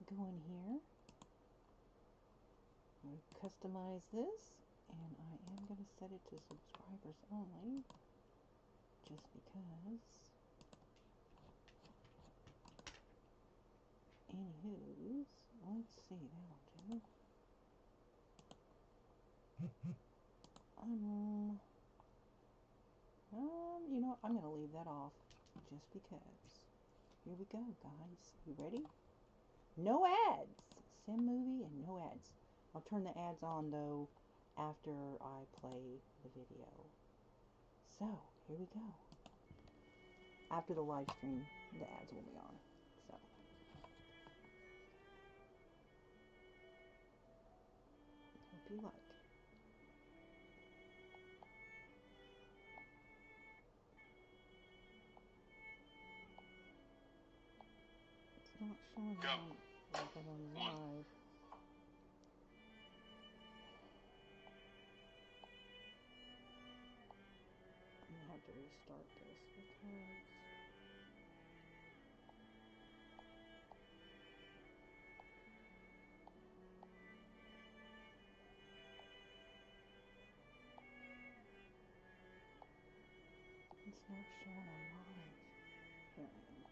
go in here. I'm going to customize this, and I am going to set it to subscribers only, just because. Anywho's, let's see, that'll do. You know what, I'm going to leave that off, just because. Here we go, guys. You ready? No ads! Sim movie and no ads. I'll turn the ads on, though, after I play the video. So, here we go. After the live stream, the ads will be on. So. Hope you like. It's not showing on like I'm live. I'm gonna have to restart this because it's not showing on live. Here I am.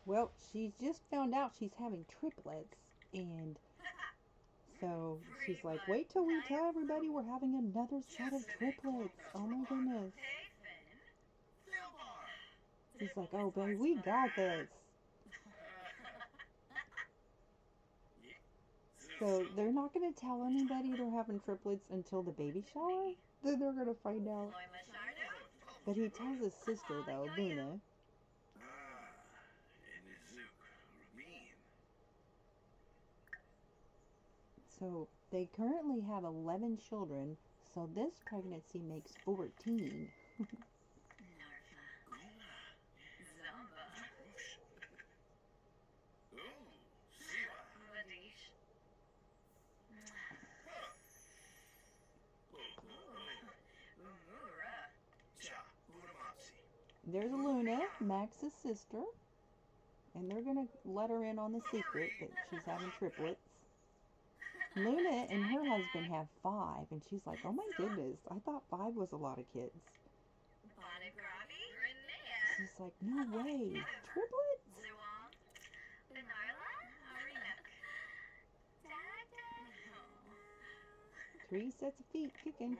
Well, she's just found out she's having triplets, and so she's like, wait till we tell everybody we're having another set of triplets. Oh my goodness. He's like, oh baby, we got this. So they're not going to tell anybody they're having triplets until the baby shower? Then they're going to find out. But he tells his sister, though, Luna. So they currently have 11 children, so this pregnancy makes 14. There's Luna, Max's sister, and they're going to let her in on the secret that she's having triplets. Luna and her husband have 5, and she's like, oh my goodness, I thought 5 was a lot of kids. She's like, no way, triplets? 3 sets of feet kicking.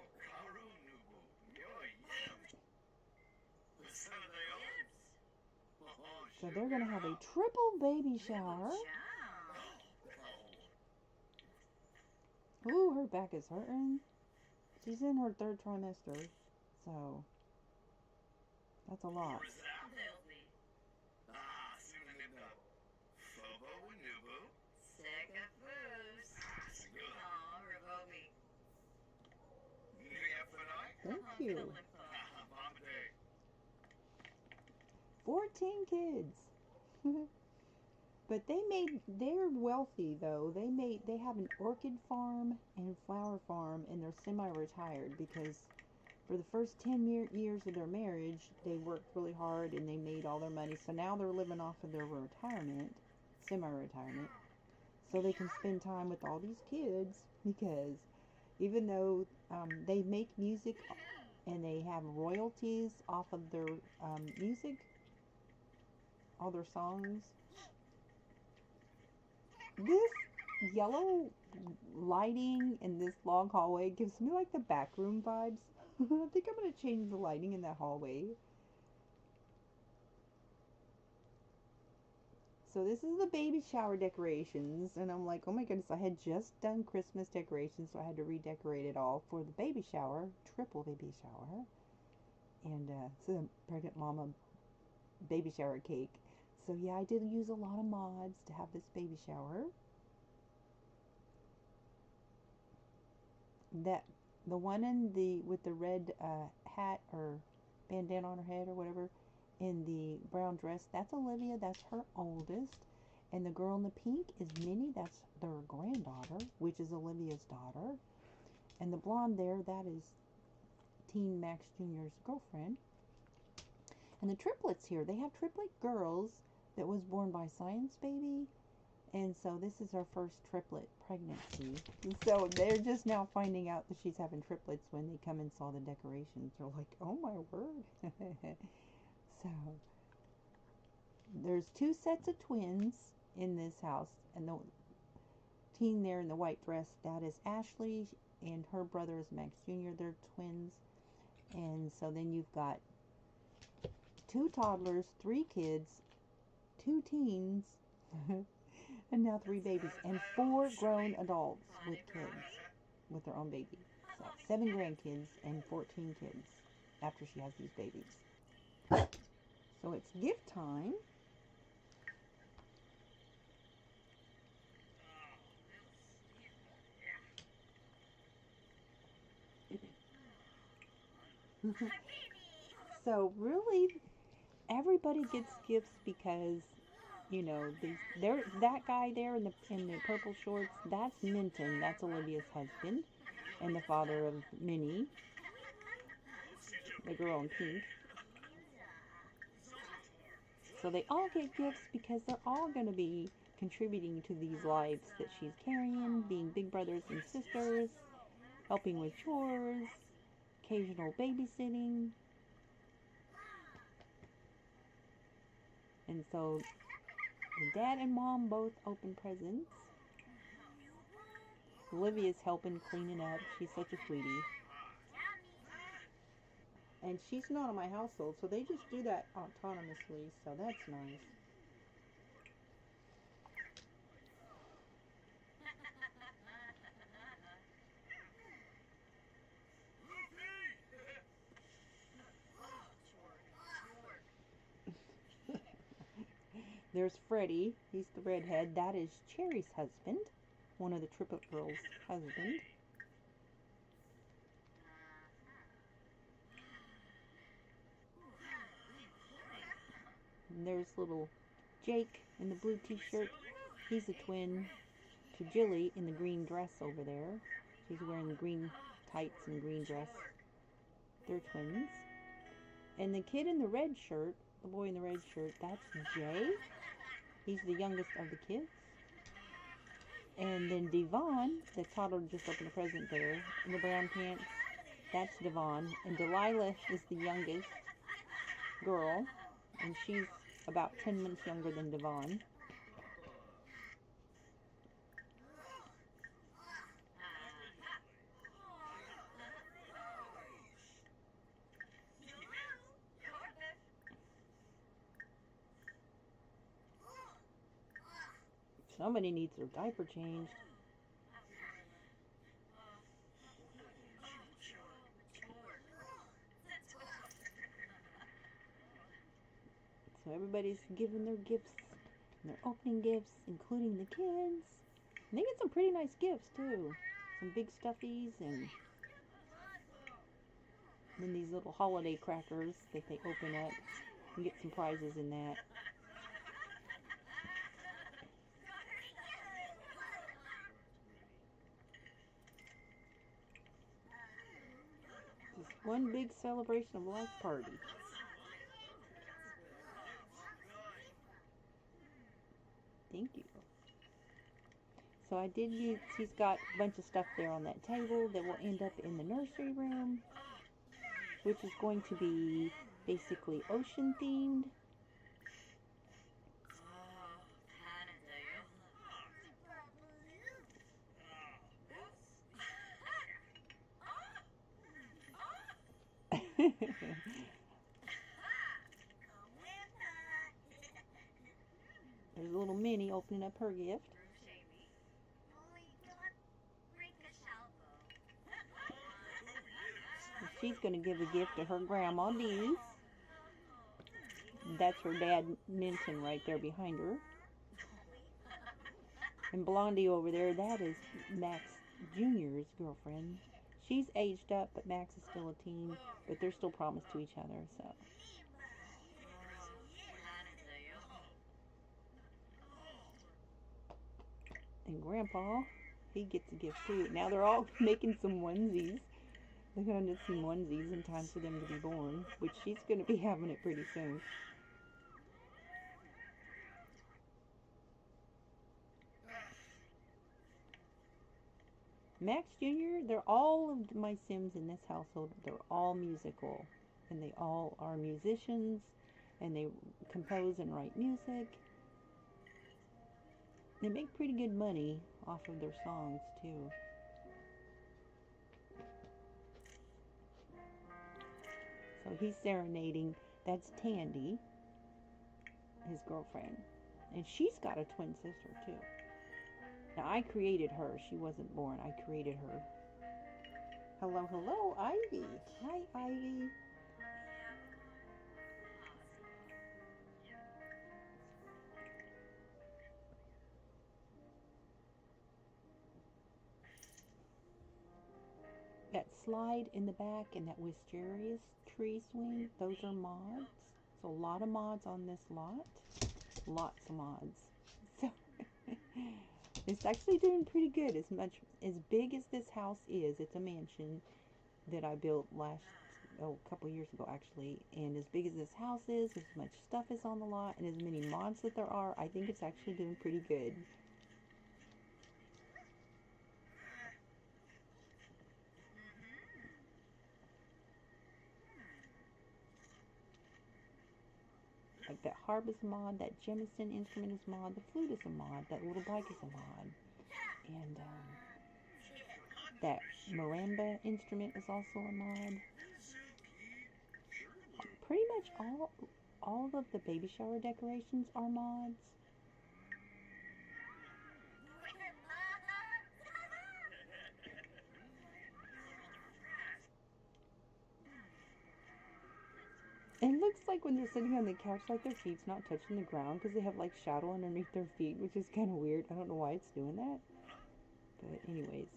So they're going to have a triple baby shower. Ooh, her back is hurting. She's in her 3rd trimester, so that's a lot. Thank you. 14 kids. But they're wealthy though. They have an orchid farm and flower farm, and they're semi-retired because for the first 10 years of their marriage, they worked really hard and they made all their money. So now they're living off of their retirement, semi-retirement, so they can spend time with all these kids, because even though they make music and they have royalties off of their music, all their songs. This yellow lighting in this long hallway gives me like the back room vibes. I think I'm going to change the lighting in that hallway. So this is the baby shower decorations, and I'm like, oh my goodness, I had just done Christmas decorations, so I had to redecorate it all for the baby shower, triple baby shower. And it's a pregnant mama baby shower cake. So yeah, I did use a lot of mods to have this baby shower. That the one with the red hat or bandana on her head or whatever, in the brown dress, that's Olivia. That's her oldest. And the girl in the pink is Minnie. That's their granddaughter, which is Olivia's daughter. And the blonde there, that is Teen Max Jr.'s girlfriend. And the triplets here, they have triplet girls that was born by Science Baby. And so this is her first triplet pregnancy. And so they're just now finding out that she's having triplets when they come and saw the decorations. They're like, oh my word. So there's 2 sets of twins in this house. And the teen there in the white dress, that is Ashley, and her brother is Max Jr. They're twins. And so then you've got 2 toddlers, 3 kids, 2 teens, and now 3 babies, and 4 grown adults with kids, with their own babies. So 7 grandkids and 14 kids after she has these babies. So it's gift time. So really, everybody gets gifts because You know, that guy there in the purple shorts, that's Minton. That's Olivia's husband and the father of Minnie, the girl in pink. So they all get gifts because they're all going to be contributing to these lives that she's carrying, being big brothers and sisters, helping with chores, occasional babysitting. And so the dad and mom both open presents. Olivia's helping cleaning up. She's such a sweetie. And she's not in my household, so they just do that autonomously, so that's nice. There's Freddie. He's the redhead. That is Cherry's husband, one of the triplet girls' husband. And there's little Jake in the blue t-shirt. He's a twin to Jilly in the green dress over there. She's wearing the green tights and green dress. They're twins. And the kid in the red shirt, the boy in the red shirt, that's Jay. He's the youngest of the kids. And then Devon, the toddler just opened a present there, in the brown pants, that's Devon. And Delilah is the youngest girl, and she's about 10 months younger than Devon. Somebody needs their diaper changed. So everybody's giving their gifts, and they're opening gifts, including the kids. And they get some pretty nice gifts, too. Some big stuffies, and then these little holiday crackers that they open up. You get some prizes in that. Just one big celebration of life party. Thank you. So I did use, he's got a bunch of stuff there on that table that will end up in the nursery room, which is going to be basically ocean themed. There's a little Minnie opening up her gift. She's going to give a gift to her grandma, Dee. That's her dad, Minton, right there behind her. And Blondie over there, that is Max Jr.'s girlfriend. She's aged up, but Max is still a teen, but they're still promised to each other, so. And Grandpa, he gets a gift too. Now they're all making some onesies. They're going to need some onesies in time for them to be born, which she's going to be having it pretty soon. Max Jr., they're all of my Sims in this household. They're all musical, and they all are musicians, and they compose and write music. They make pretty good money off of their songs, too. So he's serenading. That's Tandy, his girlfriend. And she's got a twin sister, too. Now, I created her. She wasn't born. I created her. Hello, hello, Ivy. Hi, Ivy. That slide in the back and that wisteria tree swing, those are mods. So a lot of mods on this lot. Lots of mods. So it's actually doing pretty good. As big as this house is, it's a mansion that I built a couple years ago actually. And as big as this house is, as much stuff is on the lot, and as many mods that there are, I think it's actually doing pretty good. Like that harp is a mod, that Jemison instrument is a mod, the flute is a mod, that little bike is a mod, and that marimba instrument is also a mod. Pretty much all of the baby shower decorations are mods. And it looks like when they're sitting on the couch, like their feet's not touching the ground because they have like shadow underneath their feet, which is kind of weird. I don't know why it's doing that. But anyways.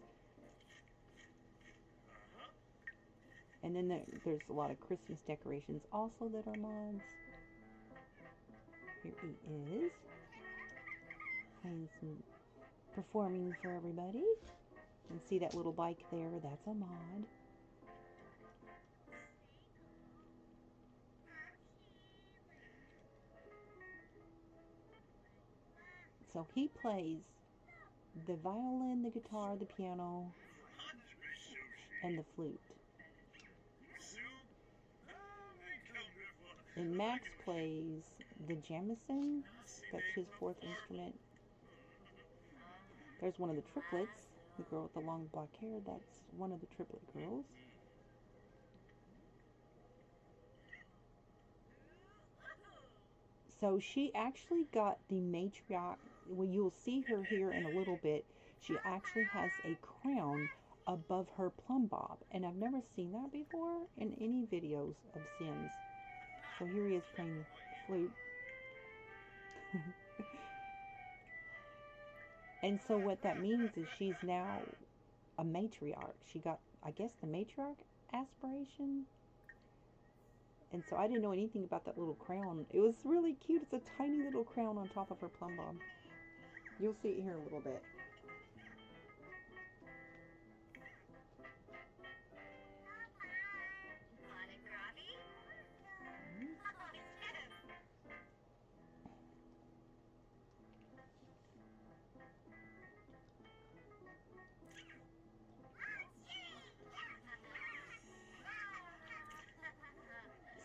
And then there's a lot of Christmas decorations also that are mods. Here he is. Playing some performing for everybody. And see that little bike there? That's a mod. So he plays the violin, the guitar, the piano, and the flute. And Max plays the Jemison. That's his fourth instrument. There's one of the triplets. The girl with the long black hair, that's one of the triplet girls. So she actually got the matriarch. Well, you'll see her here in a little bit. She actually has a crown above her plumb bob. And I've never seen that before in any videos of Sims. So here he is playing the flute. And so what that means is she's now a matriarch. She got, I guess, the matriarch aspiration. And so I didn't know anything about that little crown. It was really cute. It's a tiny little crown on top of her plumb bob. You'll see it here in a little bit.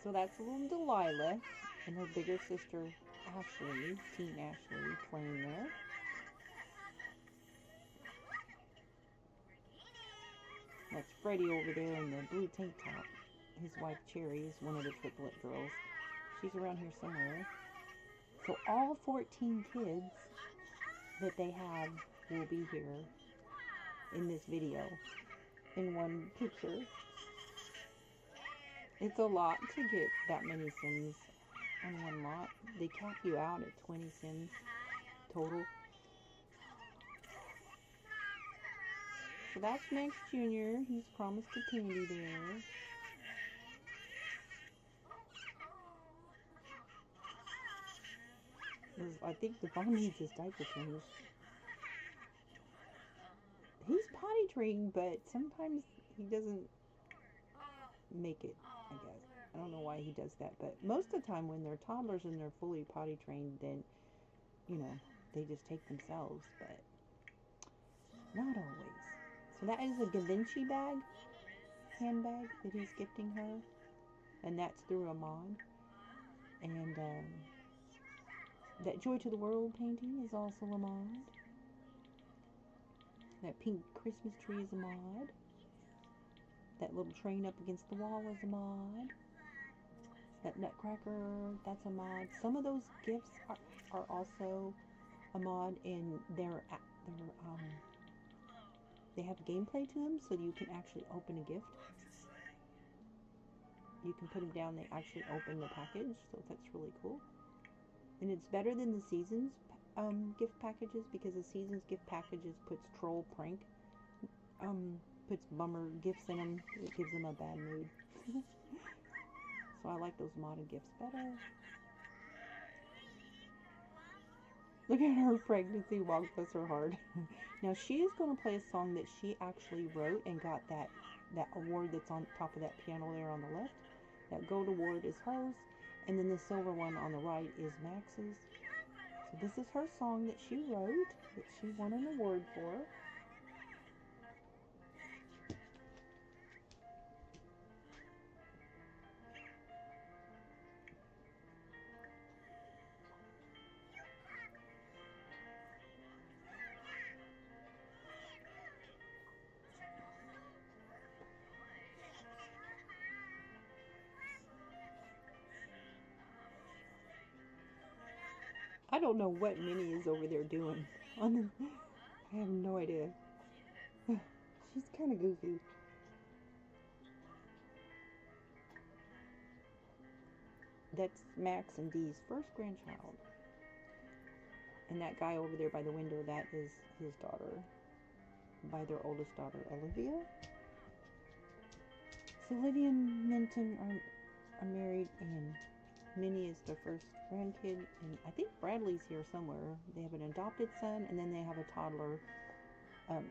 So that's little Delilah and her bigger sister Ashley, Teen Ashley, playing there. That's Freddie over there in the blue tank top. His wife Cherry is one of the triplet girls. She's around here somewhere. So all 14 kids that they have will be here in this video in one picture. It's a lot to get that many Sims on one lot. They cap you out at 20 Sims total. So that's Max Jr. He's promised a candy there. I think the phone needs his diaper changed. He's potty trained, but sometimes he doesn't make it, I guess. I don't know why he does that, but most of the time when they're toddlers and they're fully potty trained, then, you know, they just take themselves, but not always. So that is a Da Vinci bag, handbag that he's gifting her, and that's through a mod. And that Joy to the World painting is also a mod. That pink Christmas tree is a mod. That little train up against the wall is a mod. That nutcracker, that's a mod. Some of those gifts are also a mod, and they have gameplay to them, so you can actually open a gift. You can put them down, they actually open the package, so that's really cool. And it's better than the Seasons gift packages, because the Seasons gift packages puts troll prank, puts bummer gifts in them. It gives them a bad mood. So I like those modded gifts better. Look at her pregnancy walk, bless her heart. Now she is going to play a song that she actually wrote and got that award that's on top of that piano there on the left. That gold award is hers, and then the silver one on the right is Max's. So this is her song that she wrote, that she won an award for. I don't know what Minnie is over there doing. I have no idea. She's kind of goofy. That's Max and Dee's first grandchild. And that guy over there by the window, that is his daughter, by their oldest daughter, Olivia. So Olivia and Minton are married, and Minnie is their first grandkid, and I think Bradley's here somewhere. They have an adopted son, and then they have a toddler,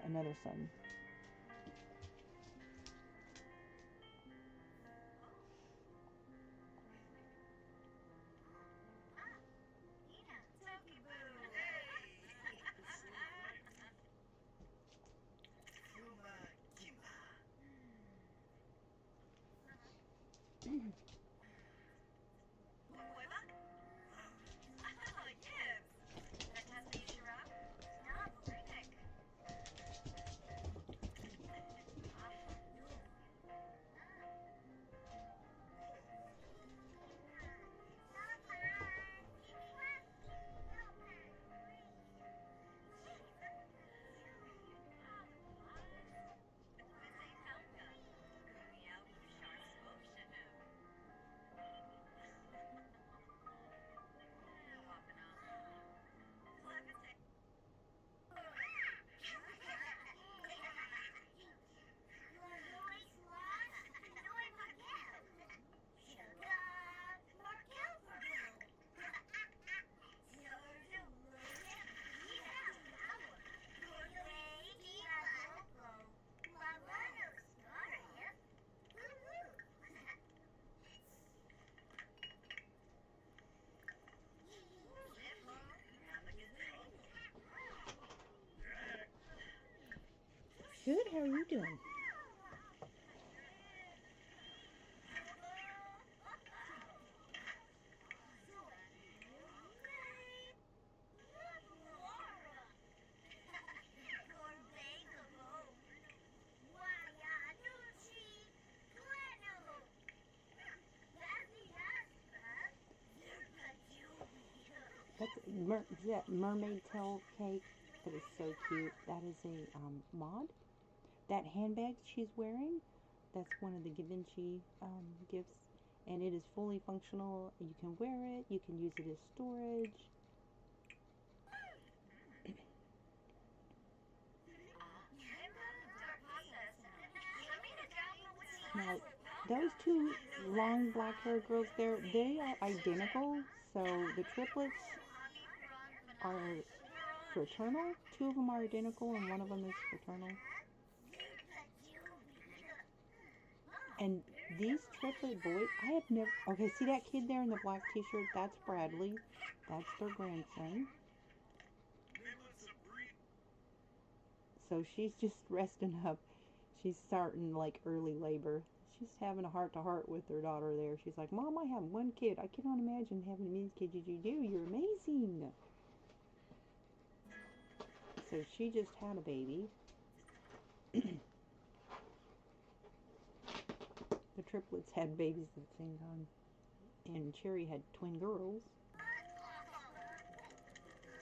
another son. Good, how are you doing? That's mermaid tail cake. That is so cute. That is a mod. That handbag she's wearing, that's one of the Givenchy gifts, and it is fully functional. You can wear it, you can use it as storage. Now, those two long black-haired girls there, they are identical. So the triplets are fraternal. Two of them are identical, and one of them is fraternal. And these triplet boys, I have never... Okay, see that kid there in the black t-shirt? That's Bradley. That's their grandson. So she's just resting up. She's starting like early labor. She's having a heart-to-heart with her daughter there. She's like, Mom, I have one kid. I cannot imagine having as many kids as you do. You're amazing. So she just had a baby. The triplets had babies at the same time. And Cherry had twin girls.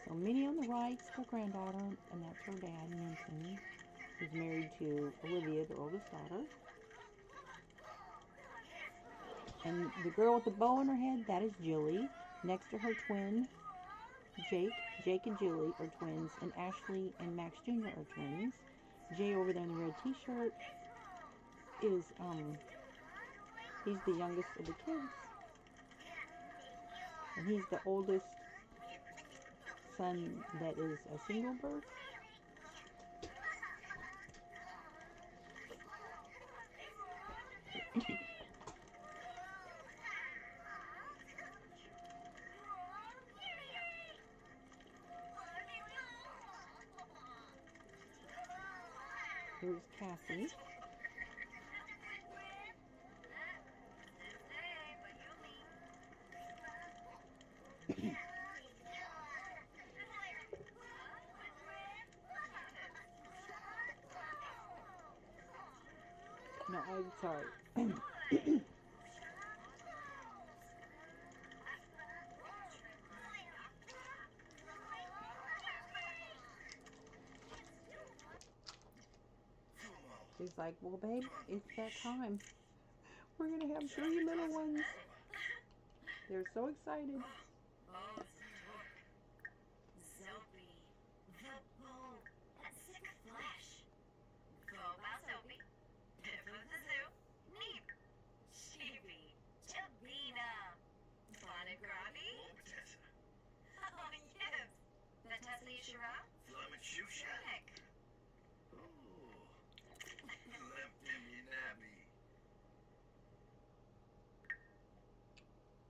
So Minnie on the right's her granddaughter, and that's her dad, Minton. He's married to Olivia, their oldest daughter. And the girl with the bow on her head, that is Jilly. Next to her twin, Jake. Jake and Jilly are twins, and Ashley and Max Jr. are twins. Jay over there in the red t-shirt is, he's the youngest of the kids. And he's the oldest son that is a single birth. Here's Cassie. No, I'm sorry. She's like, well, babe, it's that time. We're going to have 3 little ones. They're so excited.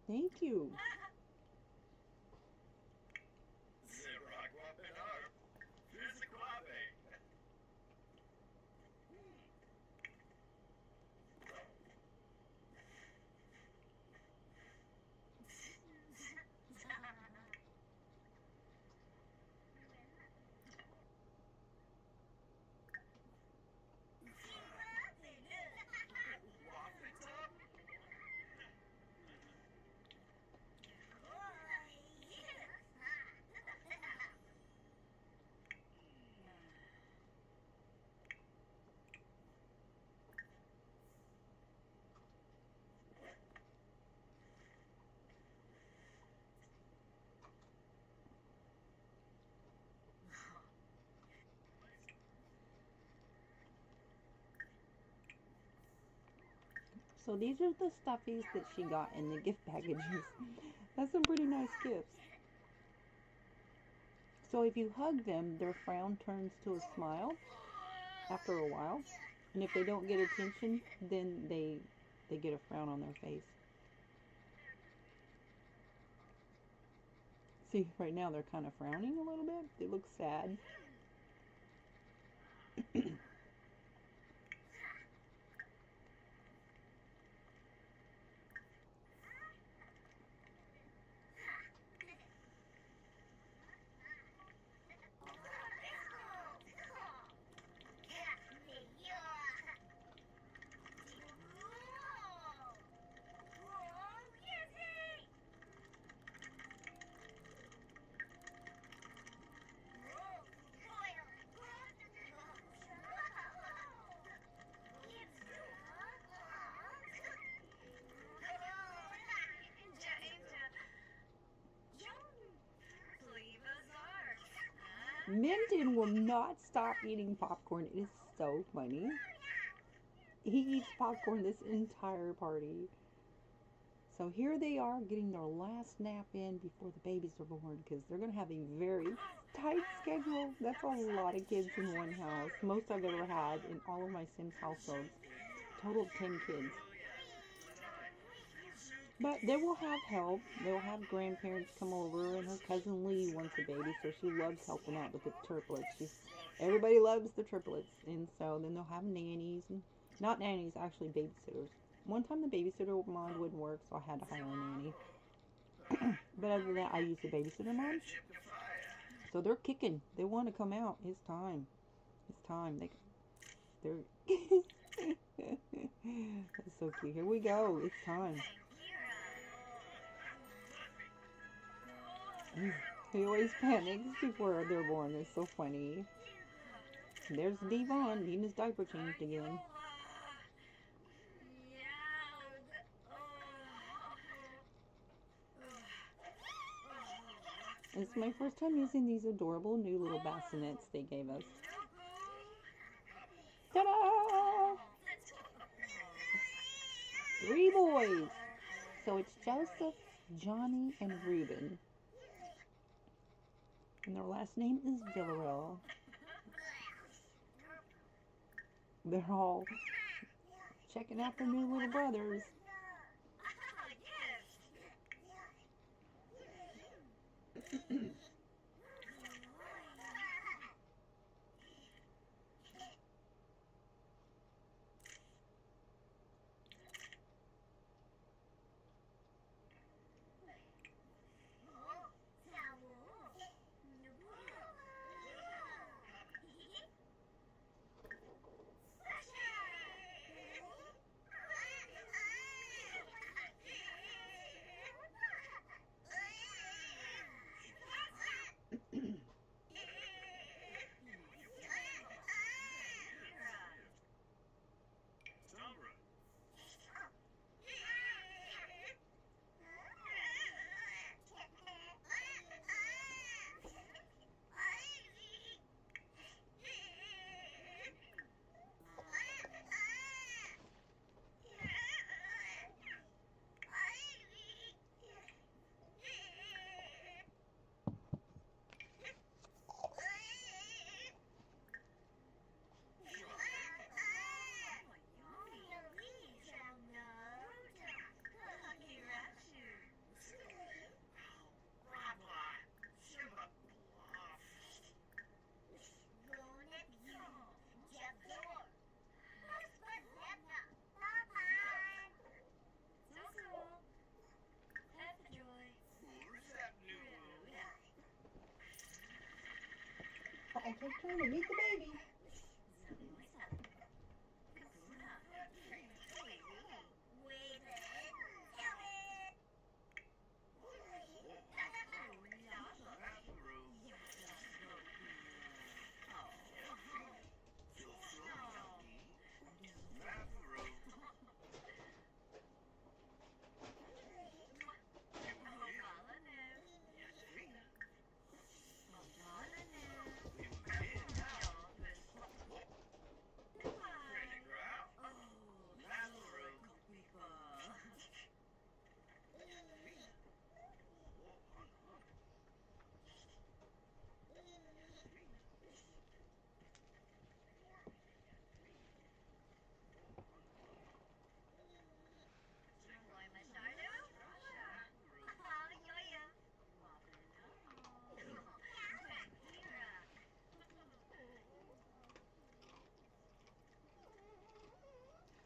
Thank you. So these are the stuffies that she got in the gift packages. That's some pretty nice gifts. So if you hug them, their frown turns to a smile after a while. And if they don't get attention, then they get a frown on their face. See, right now they're kind of frowning a little bit. They look sad. Minton will not stop eating popcorn. It is so funny. He eats popcorn this entire party. So here they are getting their last nap in before the babies are born, because they're going to have a very tight schedule. That's a lot of kids in one house. Most I've ever had in all of my Sims households. Total of 10 kids. But they will have help. They'll have grandparents come over, and her cousin Lee wants a baby, so she loves helping out with the triplets. Everybody loves the triplets, and so then they'll have nannies, and not nannies, actually babysitters. One time the babysitter mod wouldn't work, so I had to hire a nanny. But other than that, I use the babysitter mod. So they're kicking. They want to come out. It's time. It's time. They're That's so cute. Here we go. It's time. He always panics before they're born. It's so funny. There's Devon needing his diaper changed again. It's my first time using these adorable new little bassinets they gave us. Ta-da! 3 boys. So it's Joseph, Johnny, and Reuben. And their last name is Villarreal. They're all checking out their new little brothers. I'll take turn to meet the baby.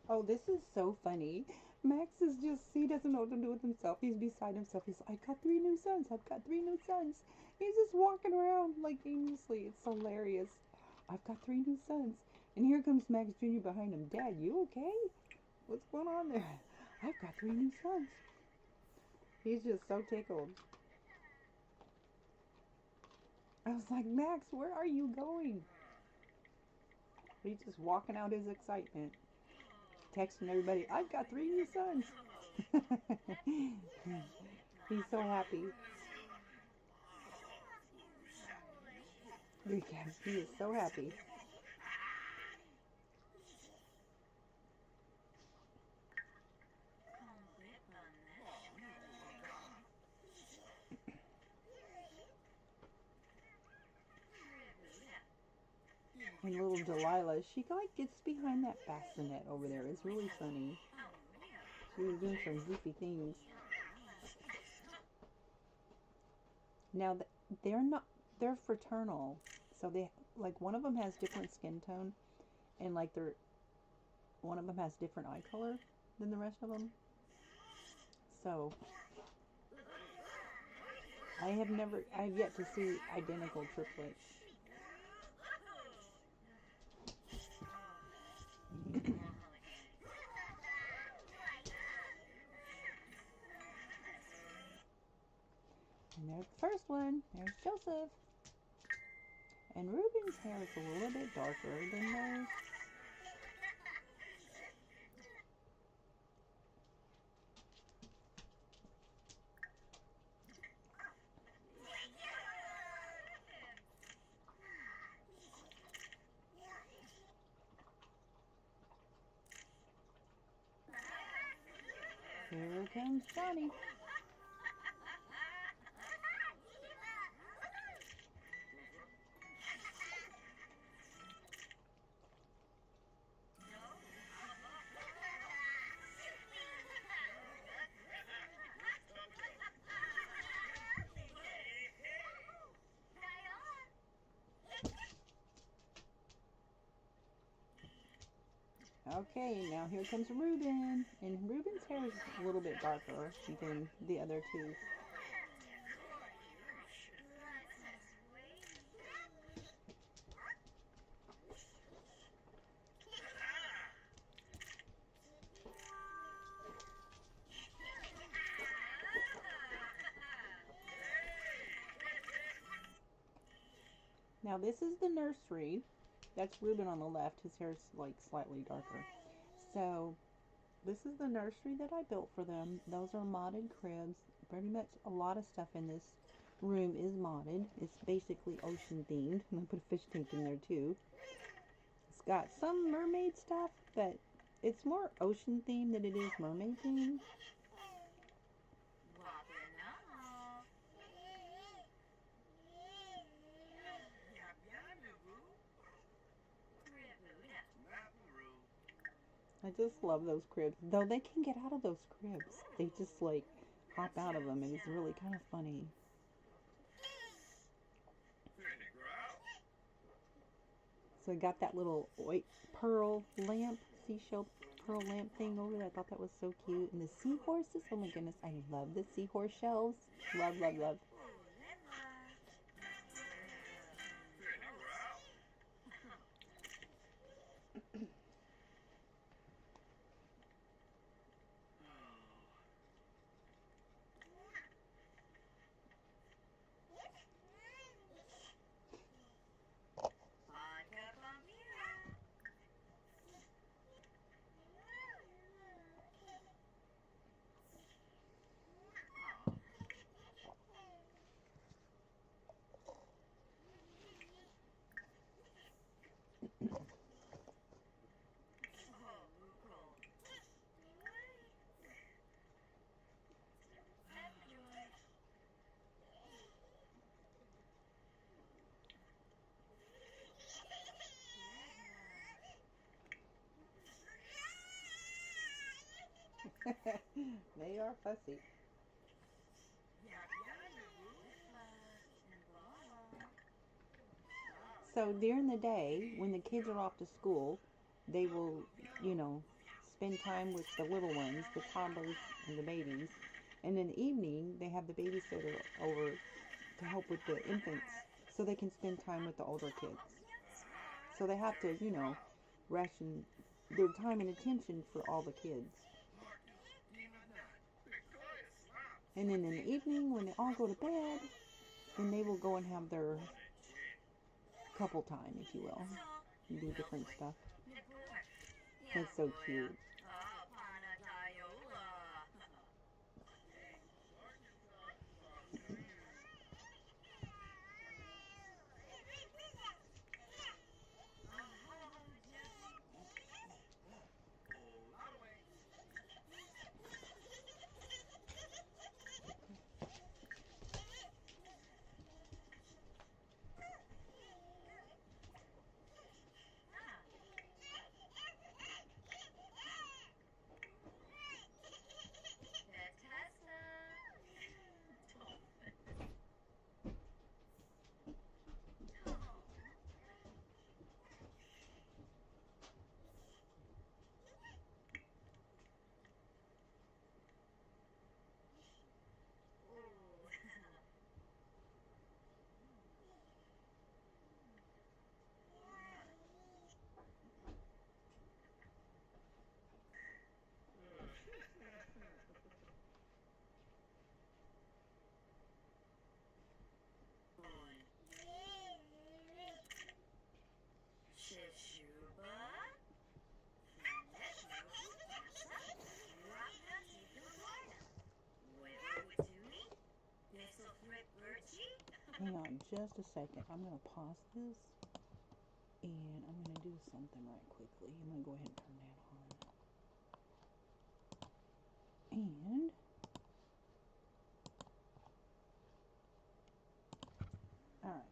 Oh, this is so funny. Max is just, he doesn't know what to do with himself. He's beside himself. He's like, I've got 3 new sons. I've got 3 new sons. He's just walking around like aimlessly. It's hilarious. I've got 3 new sons. And here comes Max Jr. behind him. Dad, you okay? What's going on there? I've got 3 new sons. He's just so tickled. I was like, Max, where are you going? He's just walking out his excitement. Texting everybody, I've got 3 new sons. He's so happy. He is so happy. And little Delilah, she like gets behind that bassinet over there. It's really funny. She was doing some goofy things. Now they're fraternal, so they like one of them has different skin tone, and like one of them has different eye color than the rest of them. So I have yet to see identical triplets. And there's the first one. There's Joseph. And Ruben's hair is a little bit darker than theirs. Here comes Johnny. Okay, now here comes Ruben. And Ruben's hair is a little bit darker than the other two. Now this is the nursery. That's Ruben on the left. His hair's like slightly darker. So this is the nursery that I built for them. Those are modded cribs. Pretty much a lot of stuff in this room is modded. It's basically ocean themed. And I put a fish tank in there too. It's got some mermaid stuff, but it's more ocean themed than it is mermaid themed. I just love those cribs. Though they can get out of those cribs. They just like hop out of them and it's really kind of funny. So I got that little white pearl lamp, seashell pearl lamp thing over there. I thought that was so cute. And the seahorses, oh my goodness, I love the seahorse shelves. Love, love, love. They are fussy. So during the day, when the kids are off to school, they will, you know, spend time with the little ones, the toddlers and the babies. And in the evening, they have the babysitter over to help with the infants so they can spend time with the older kids. So they have to, you know, ration their time and attention for all the kids. And then in the evening, when they all go to bed, then they will go and have their couple time, if you will, and do different stuff. That's so cute. Hang on just a second. I'm going to pause this and I'm going to do something right quickly. I'm going to go ahead and turn that on. And all right.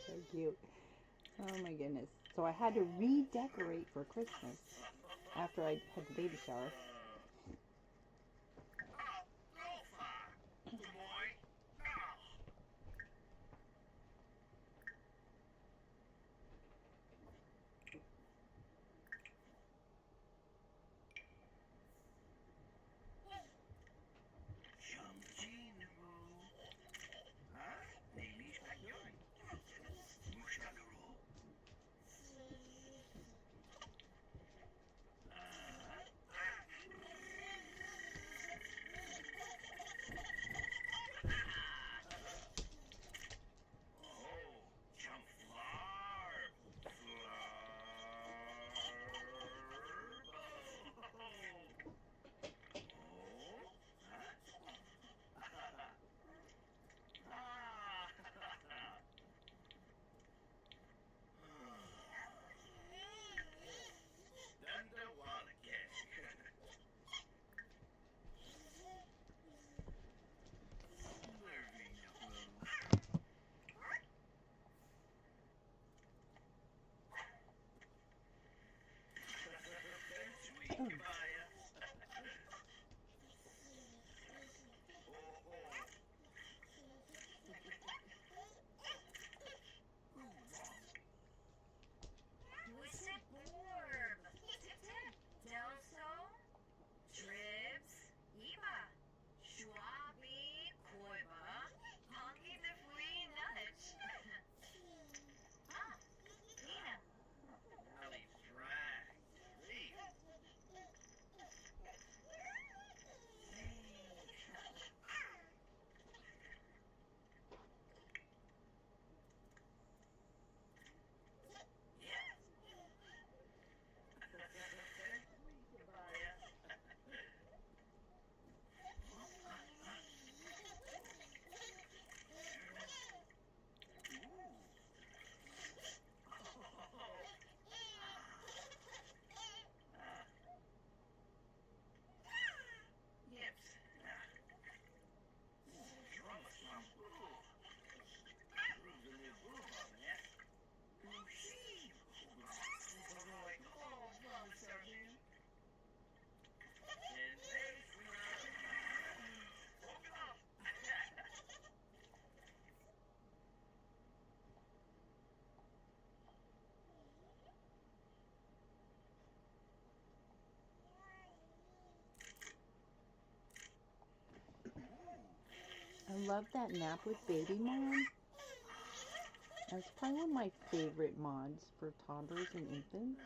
So cute. Oh my goodness. So I had to redecorate for Christmas after I had the baby shower. I love that nap with baby mom. That's probably one of my favorite mods for toddlers and infants.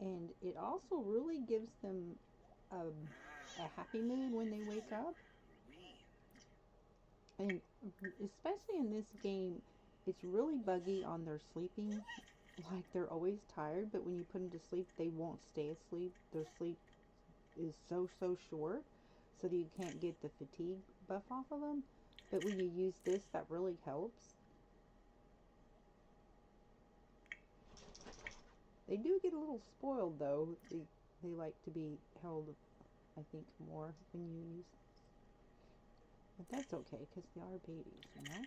And it also really gives them a happy mood when they wake up. And especially in this game, it's really buggy on their sleeping. Like, they're always tired, but when you put them to sleep, they won't stay asleep. Their sleep is so short, so that you can't get the fatigue buff off of them. But when you use this, that really helps. They do get a little spoiled, though. They like to be held, I think, more when you use this. But that's okay, because they are babies, you know?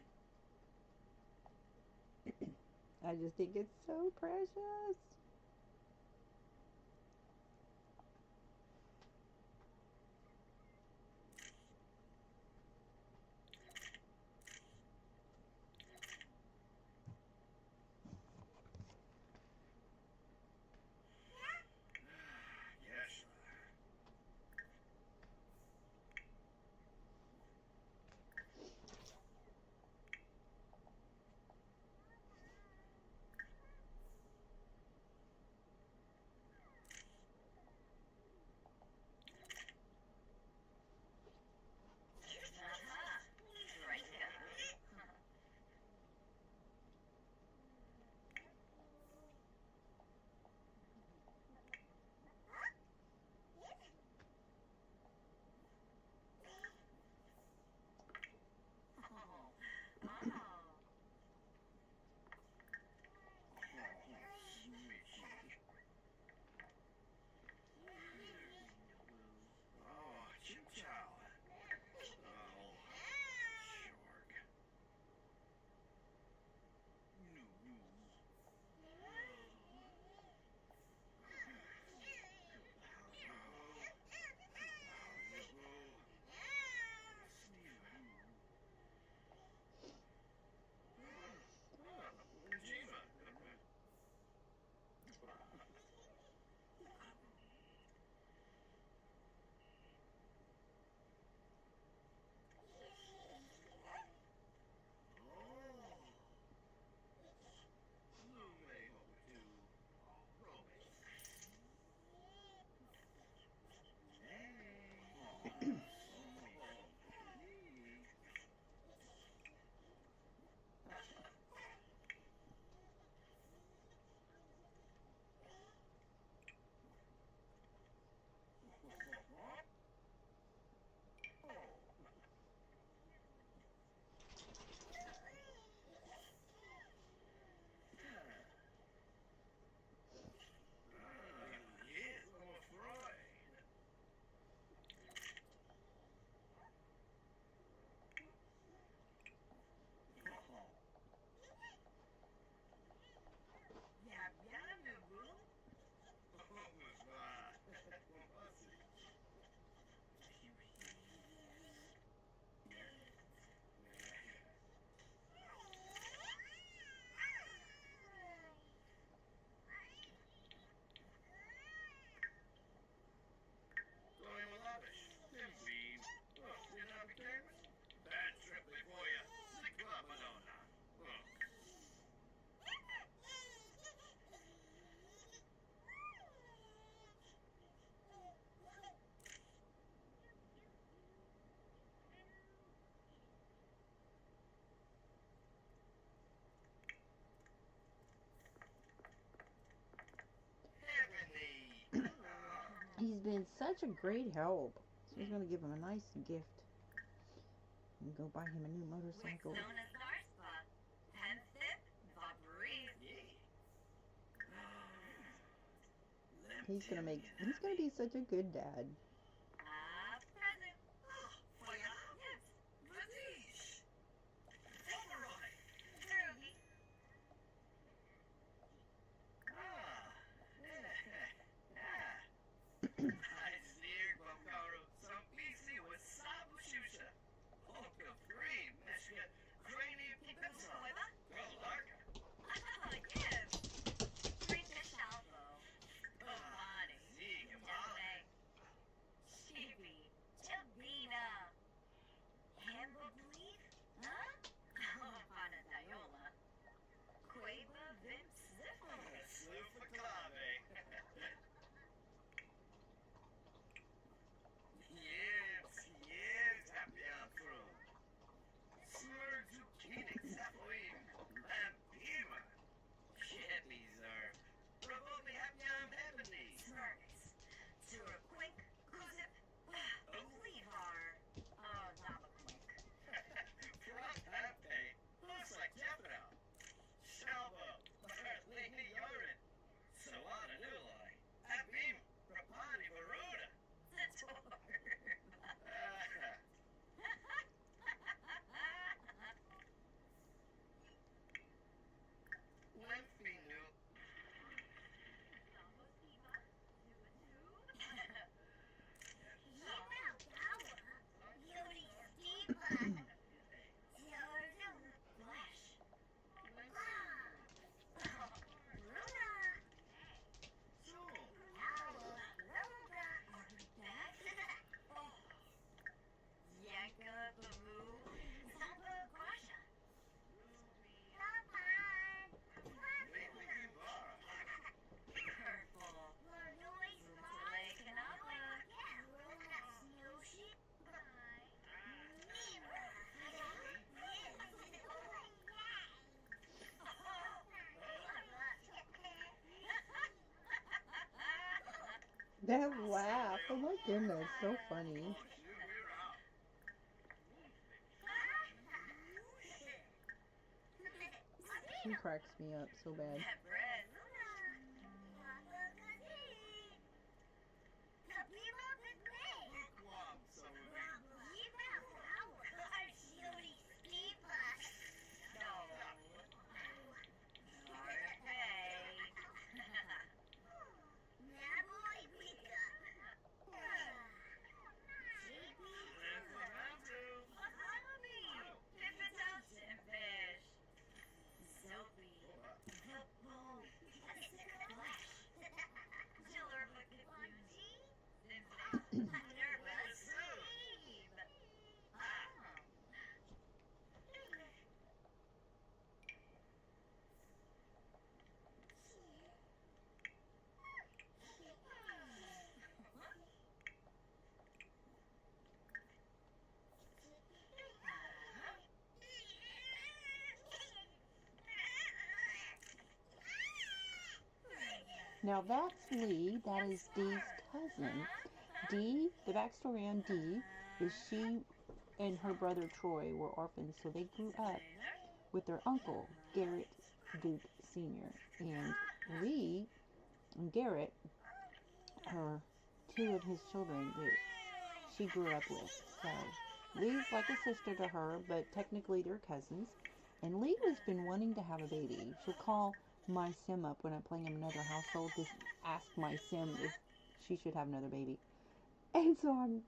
I just think it's so precious. He's been such a great help. So he's going to give him a nice gift. And go buy him a new motorcycle. He's going to be such a good dad. Azir Bakaru, some PC with Sabu Shusha. Oka free, Meshka, Crani Pipensala. Well, Larka. Yes. Princess Salvo. Bovani. Zeke, Molly. Chibi. Chabina. Hamba Bleed? Huh? Alfana Diola. Quava Vince Ziffles. Slufakave. Yes, happy afro. Smurd zucchini, sapoin, lampima. Chippies are probably happy I'm heavenly. Smurfs. Sura Quick. Kuzip. Levar. Oh, Daba Quick. Front happy. Looks like Jeffro. Shalbo, Lady Yorin. Sawana Nulai. Abim, Rapani Varuda. Zator. Wimpy Nul. That laugh, oh my goodness, so funny. He cracks me up so bad. Now that's Lee, that is Dee's cousin. Dee, the backstory on Dee is she and her brother Troy were orphans, so they grew up with their uncle, Garrett Duke Sr. And Lee and Garrett are two of his children that she grew up with. So Lee's like a sister to her, but technically they're cousins. And Lee has been wanting to have a baby. She'll call my sim up when I'm playing in another household to ask my sim if she should have another baby. And so I'm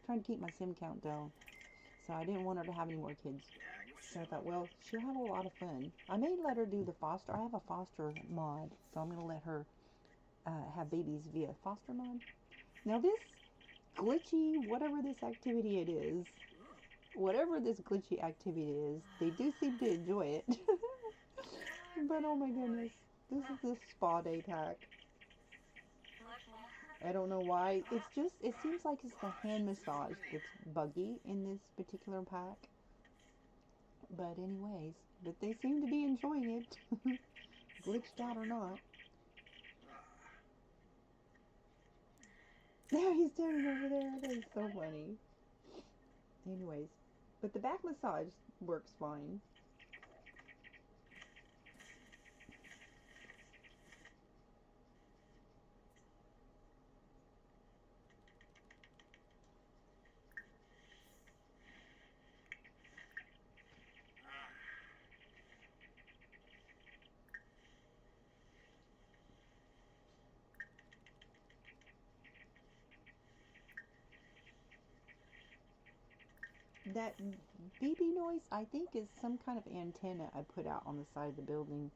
trying to keep my sim count down. So I didn't want her to have any more kids. So I thought, well, she'll have a lot of fun. I may let her do the foster. I have a foster mod, so I'm going to let her have babies via foster mod. Now this glitchy, whatever this activity it is, whatever this glitchy activity is, they do seem to enjoy it. But oh my goodness, this is the spa day pack. I don't know why. It's just, it seems like it's the hand massage that's buggy in this particular pack. But anyways, but they seem to be enjoying it. Glitched out or not. There he's standing over there. That is so funny. Anyways, but the back massage works fine. that beepy noise, I think, is some kind of antenna I put out on the side of the building,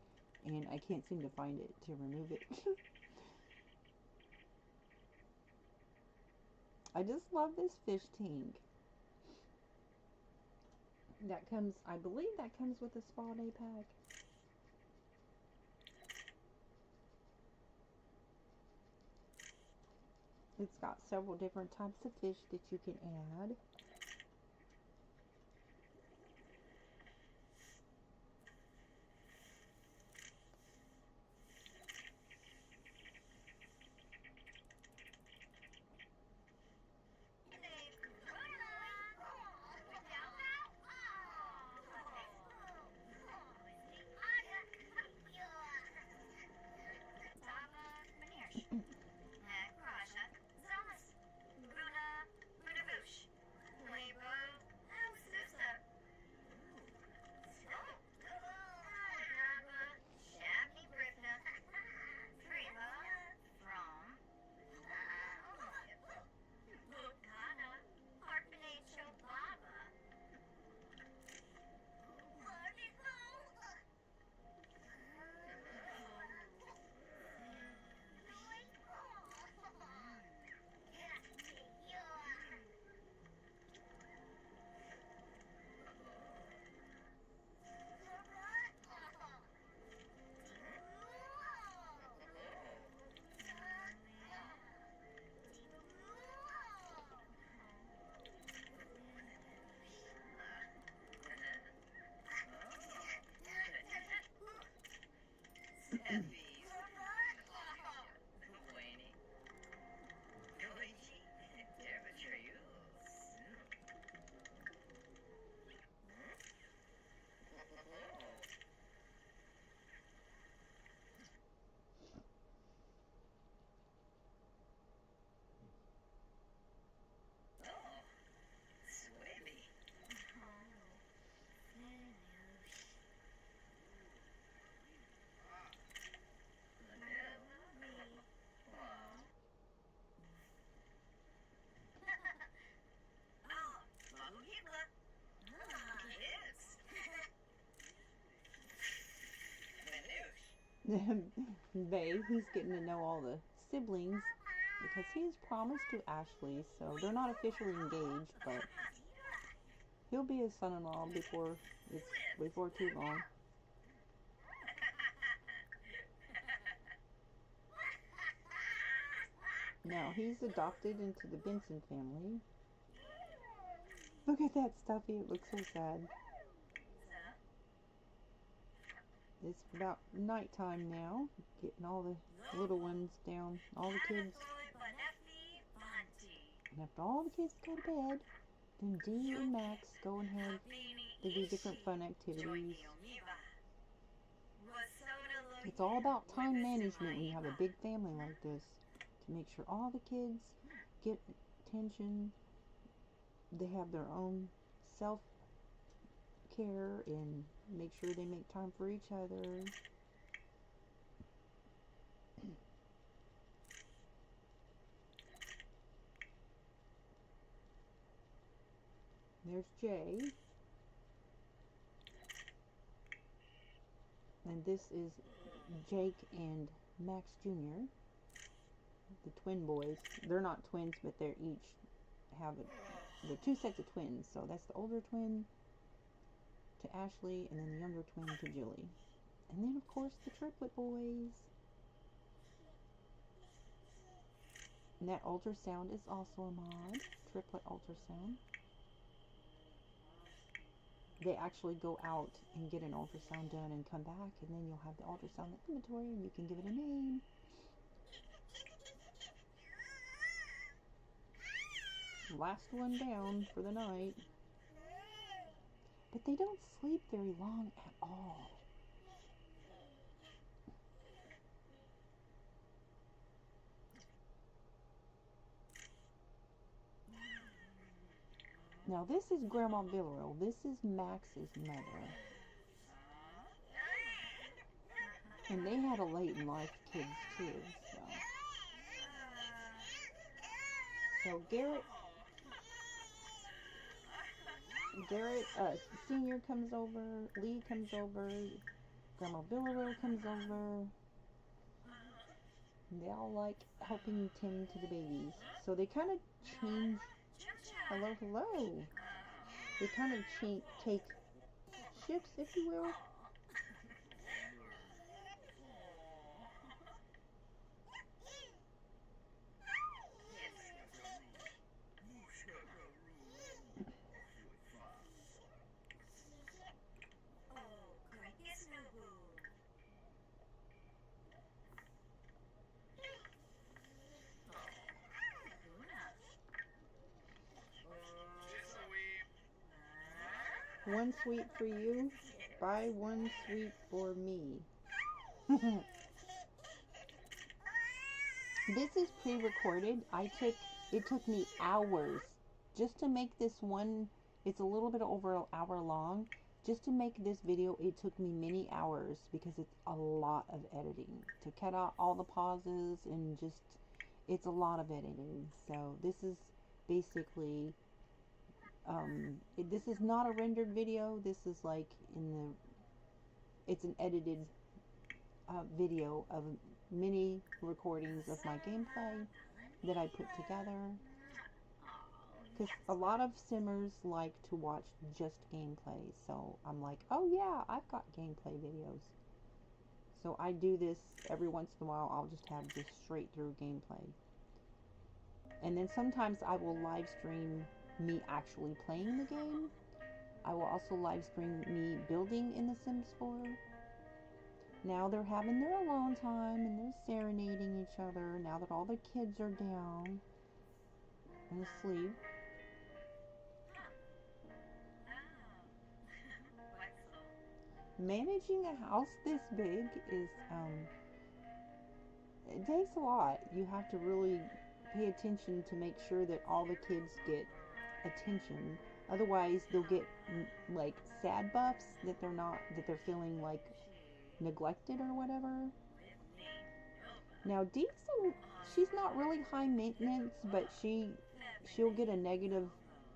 and I can't seem to find it to remove it. I just love this fish tank. That comes, I believe that comes with a spa day pack. It's got several different types of fish that you can add. Bay, he's getting to know all the siblings because he's promised to Ashley, so they're not officially engaged, but he'll be his son-in-law before too long. Now he's adopted into the Benson family. Look at that Stuffy, it looks so sad. It's about nighttime now, getting all the little ones down, all the kids. And after all the kids go to bed, then Dee and Max go ahead to do different fun activities. It's all about time management when you have a big family like this, to make sure all the kids get attention, they have their own self-care, and make sure they make time for each other. There's Jay. And this is Jake and Max Jr., the twin boys. They're not twins, but they're each they're two sets of twins. So that's the older twin to Ashley, and then the younger twin to Julie. And then, of course, the triplet boys. And that ultrasound is also a mod. Triplet ultrasound. They actually go out and get an ultrasound done and come back, and then you'll have the ultrasound inventory, and you can give it a name. Last one down for the night. But they don't sleep very long at all. Now this is Grandma Villarreal. This is Max's mother. And they had a late in life kids too. So Garrett Garrett Senior comes over, Lee comes over, Grandma Billeroo comes over. They all like helping tend to the babies. So they kind of change. Hello, hello. They kind of take shifts, if you will. One sweet for you, buy one sweet for me. This is pre-recorded. It took me hours just to make this one. It's a little bit over an hour long. Just to make this video, it took me many hours because it's a lot of editing to cut out all the pauses and just, it's a lot of editing. So this is basically, this is not a rendered video. This is like it's an edited video of mini recordings of my gameplay that I put together. Because a lot of simmers like to watch just gameplay. So I'm like, oh yeah, I've got gameplay videos. So I do this every once in a while. I'll just have just straight through gameplay. And then sometimes I will live stream me actually playing the game. I will also live stream me building in The Sims 4. Now they're having their alone time and they're serenading each other now that all the kids are down and asleep. Managing a house this big is, it takes a lot. You have to really pay attention to make sure that all the kids get attention. Otherwise, they'll get like sad buffs that they're feeling like neglected or whatever. Now, Diesel, she's not really high maintenance, but she'll get a negative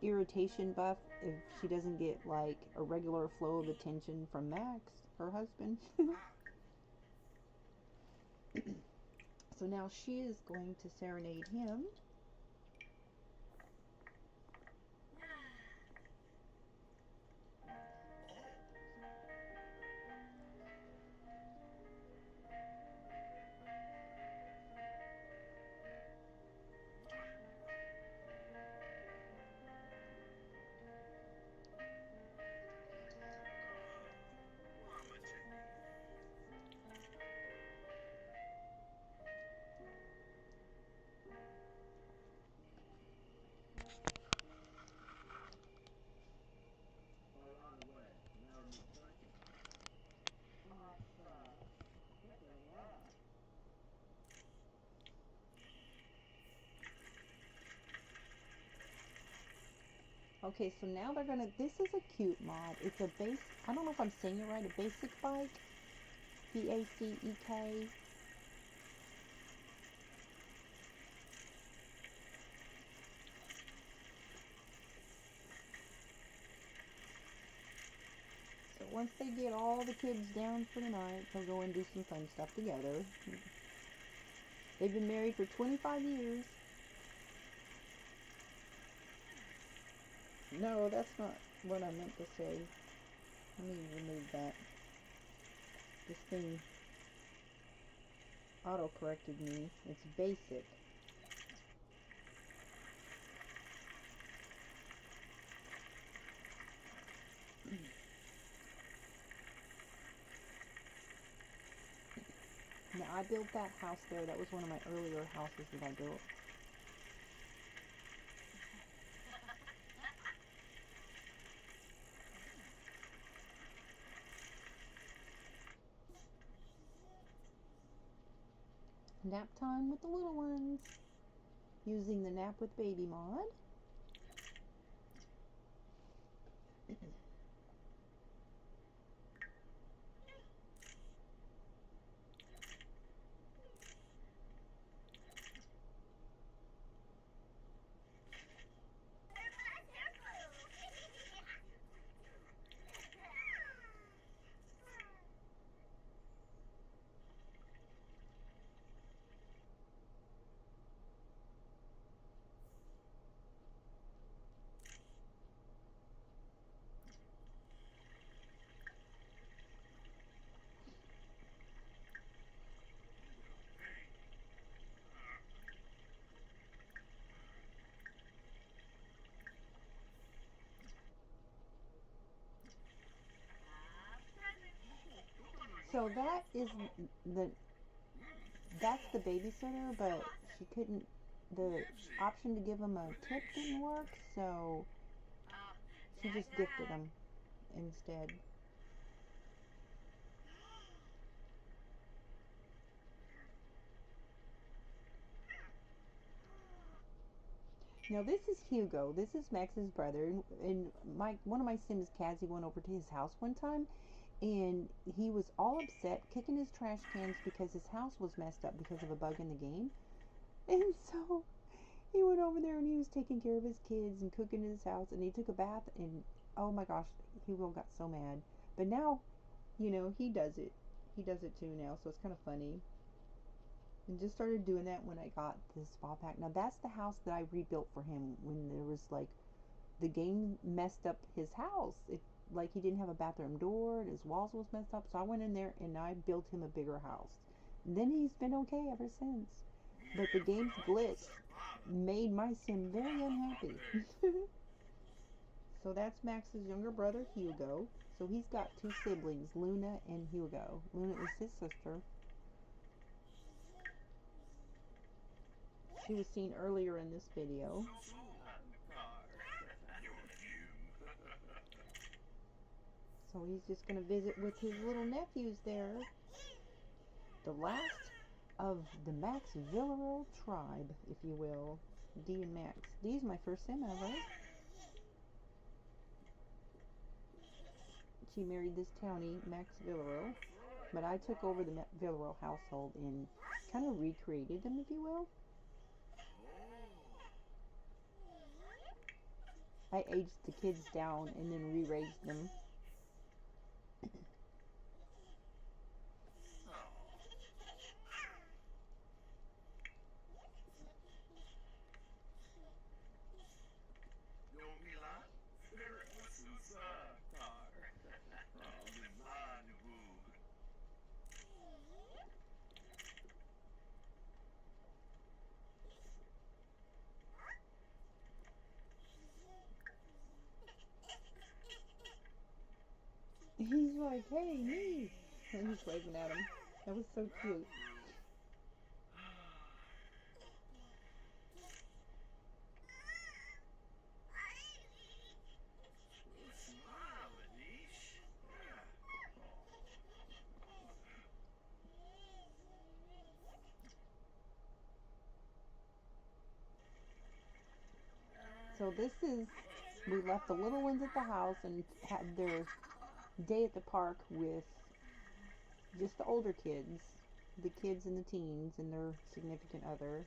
irritation buff if she doesn't get like a regular flow of attention from Max, her husband. So now she is going to serenade him. Okay, so now they're gonna, this is a cute mod. It's a I don't know if I'm saying it right, a basic bike. B-A-C-E-K. So once they get all the kids down for the night, they'll go and do some fun stuff together. They've been married for 25 years. No, that's not what I meant to say. Let me remove that. This thing auto-corrected me. It's basic. Now, I built that house there. That was one of my earlier houses that I built. Nap time with the little ones. Using the Nap with Baby mod. So that is the that's the babysitter, but she couldn't. The option to give him a tip didn't work, so she just gifted him instead. Now this is Hugo. This is Max's brother, and one of my Sims, Kazzy, went over to his house one time, and he was all upset, kicking his trash cans because his house was messed up because of a bug in the game, and so he went over there and he was taking care of his kids and cooking in his house, and he took a bath, and oh my gosh, Hugo got so mad. But now, he does it. He does it too now, so it's kind of funny. And just started doing that when I got this spa pack. Now that's the house that I rebuilt for him when there was like the game messed up his house. Like he didn't have a bathroom door and his walls was messed up. So I went in there and I built him a bigger house. And then he's been okay ever since. But the game's glitch made my sim very unhappy. So that's Max's younger brother, Hugo. So he's got two siblings, Luna and Hugo. Luna is his sister. She was seen earlier in this video. So he's just going to visit with his little nephews there. The last of the Max Villarreal tribe, if you will. D and Max. D's my first sim ever. She married this townie, Max Villarreal. But I took over the Villarreal household and kind of recreated them, if you will. I aged the kids down and then re-raised them. He's like, hey, me! And he's waving at him. That was so cute. So this is, we left the little ones at the house and had their day at the park with just the older kids, the kids and the teens and their significant other.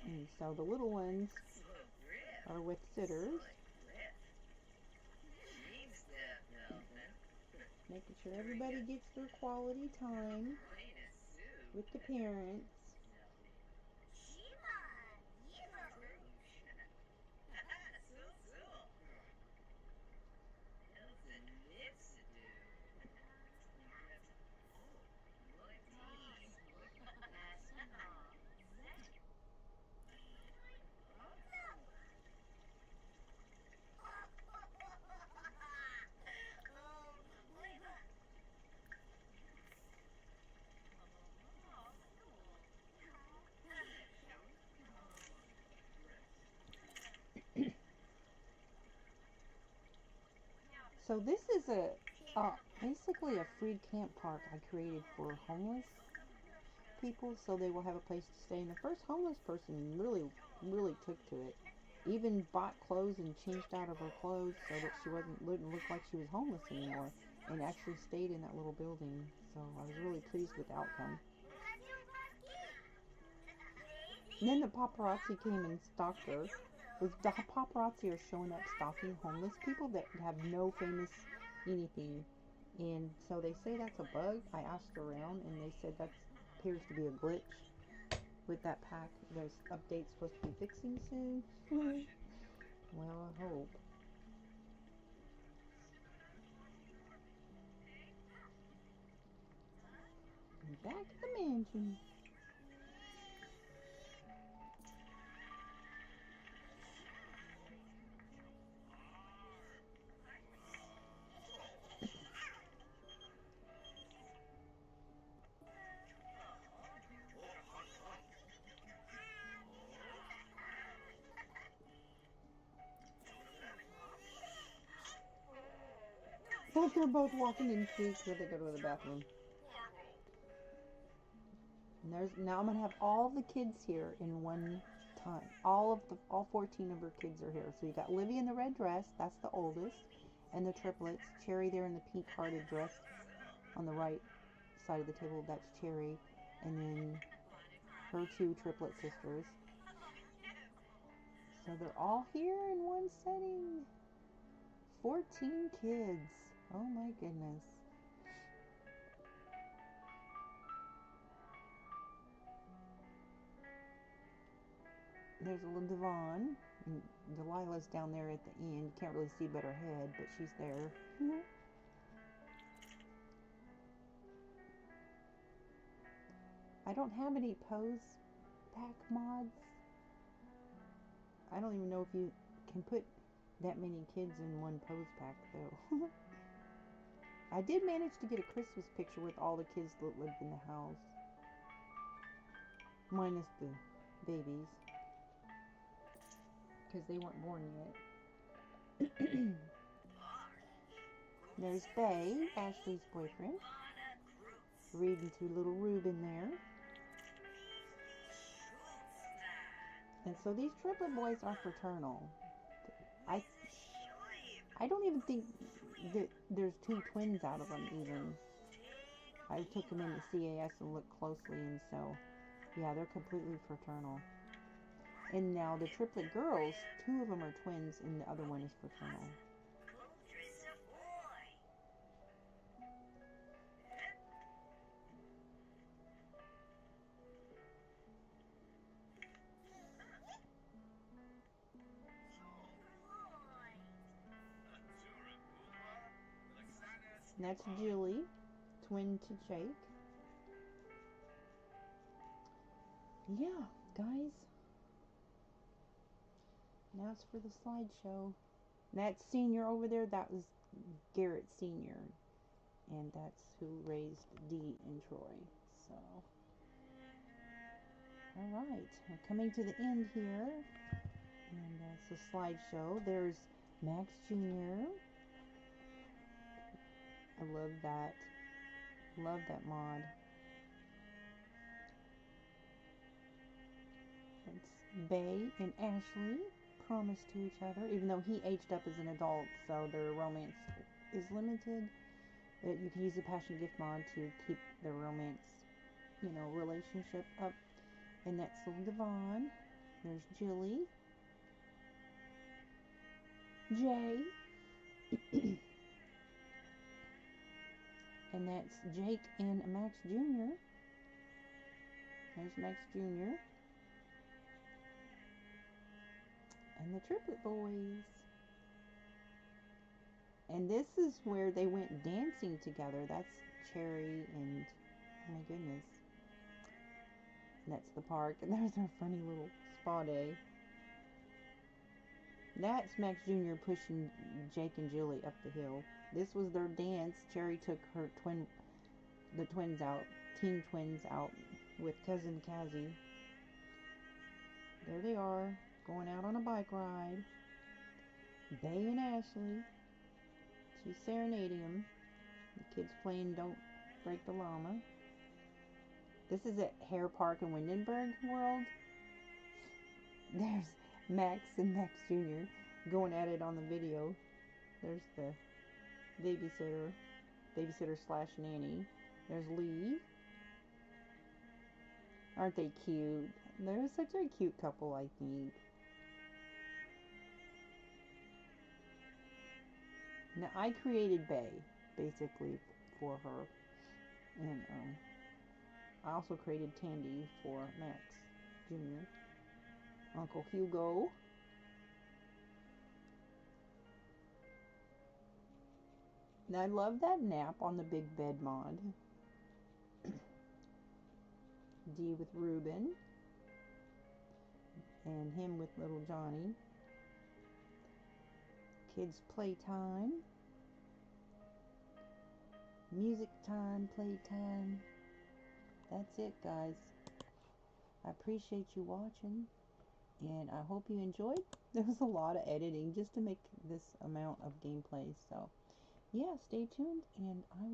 And so the little ones are with sitters, making sure everybody gets their quality time with the parents. So this is basically a free camp park I created for homeless people, so they will have a place to stay. And the first homeless person really took to it. Even bought clothes and changed out of her clothes so that she wouldn't look like she was homeless anymore, and actually stayed in that little building. So I was really pleased with the outcome. And then the paparazzi came and stalked her. The paparazzi are showing up stalking homeless people that have no famous anything. And so they say that's a bug. I asked around and they said that appears to be a glitch with that pack. There's updates supposed to be fixing soon. Well, I hope. And back at the mansion. they're both walking in creek where they go to the bathroom. And now I'm gonna have all the kids here in one time. All 14 of her kids are here. So you got Livy in the red dress, that's the oldest, and the triplets. Cherry there in the pink hearted dress on the right side of the table, that's Cherry, and then her two triplet sisters. So they're all here in one setting. 14 kids. Oh my goodness. There's a little Devon. And Delilah's down there at the end. You can't really see but her head, but she's there. I don't have any pose pack mods. I don't even know if you can put that many kids in one pose pack though. I did manage to get a Christmas picture with all the kids that lived in the house. Minus the babies. Because they weren't born yet. There's Bay, Ashley's boyfriend. Reading to little Reuben there. And so these triplet boys are fraternal. I don't even think that there's two twins out of them even. I took them into CAS and looked closely, and so, yeah, they're completely fraternal. And now the triplet girls, 2 of them are twins and the other one is fraternal. And that's Julie, twin to Jake. Yeah, guys. Now it's for the slideshow. That senior over there, that was Garrett Sr. And that's who raised Dee and Troy. So, alright, we're coming to the end here. And it's a slideshow. There's Max Jr. I love that. Love that mod. It's Bay and Ashley promised to each other, even though he aged up as an adult, so their romance is limited. But you can use the Passion Gift mod to keep the romance, relationship up. And that's little Devon. There's Jilly. Jay. And that's Jake and Max Jr. There's Max Jr. And the triplet boys. And this is where they went dancing together. That's Cherry and, oh my goodness. And that's the park. And there's our funny little spa day. That's Max Jr. pushing Jake and Julie up the hill. This was their dance. Cherry took the teen twins out with cousin Cassie. There they are, going out on a bike ride. Bay and Ashley. She's serenading them. The kids playing Don't Break the Llama. This is at Hare Park in Windenburg World. There's Max and Max Jr. going at it on the video. There's the babysitter slash nanny. There's Lee. Aren't they cute? They're such a cute couple, I think. Now, I created Bay, basically, for her. And, I also created Tandy for Max Jr. Uncle Hugo. And I love that nap on the big bed mod. Dee with Reuben. And him with little Johnny. Kids playtime. Music time, playtime. That's it, guys. I appreciate you watching. And I hope you enjoyed. There was a lot of editing just to make this amount of gameplay. So, yeah, stay tuned, and I